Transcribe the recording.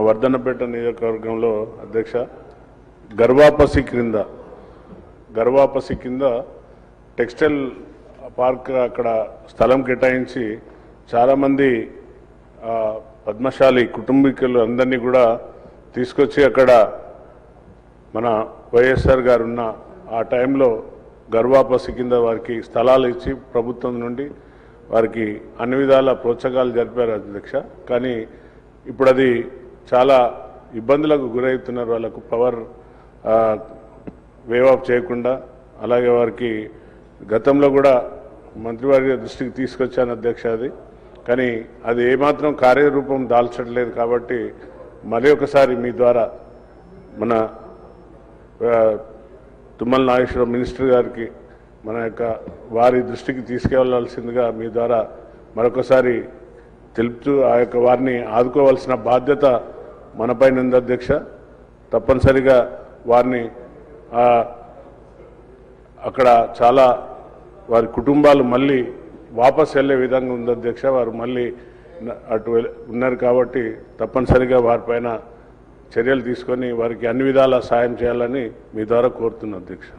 వర్ధన్నపేట నియోజకవర్గంలో అధ్యక్ష గర్వాపసి కింద టెక్స్టైల్ పార్క్ అక్కడ స్థలం కేటాయించి చాలామంది పద్మశాలి కుటుంబీకులు అందరినీ కూడా తీసుకొచ్చి అక్కడ మన వైఎస్ఆర్ గారు ఉన్న ఆ టైంలో గర్వాపసి కింద వారికి స్థలాలు ఇచ్చి ప్రభుత్వం నుండి వారికి అన్ని విధాల ప్రోత్సాహాలు జరిపారు అధ్యక్ష. కానీ ఇప్పుడు అది చాలా ఇబ్బందులకు గురవుతున్నారు. వాళ్ళకు పవర్ వేవ్ ఆఫ్ చేయకుండా. అలాగే వారికి గతంలో కూడా మంత్రివారి దృష్టికి తీసుకొచ్చాను అధ్యక్ష అది. కానీ అది ఏమాత్రం కార్యరూపం దాల్చట్లేదు. కాబట్టి మరి ఒకసారి మీ ద్వారా మన తుమ్మల నాగేశ్వరరావు మినిస్టర్ గారికి మన యొక్క వారి దృష్టికి తీసుకెళ్లాల్సిందిగా మీ ద్వారా మరొకసారి తెలుపుతూ ఆ యొక్క వారిని ఆదుకోవాల్సిన బాధ్యత మనపైన ఉంది అధ్యక్ష. తప్పనిసరిగా వారిని అక్కడ చాలా వారి కుటుంబాలు మళ్ళీ వాపస్ వెళ్ళే విధంగా ఉంది అధ్యక్ష. వారు మళ్ళీ అటు ఉన్నారు కాబట్టి తప్పనిసరిగా వారిపైన చర్యలు తీసుకొని వారికి అన్ని విధాలా సాయం చేయాలని మీ ద్వారా కోరుతున్నా అధ్యక్ష.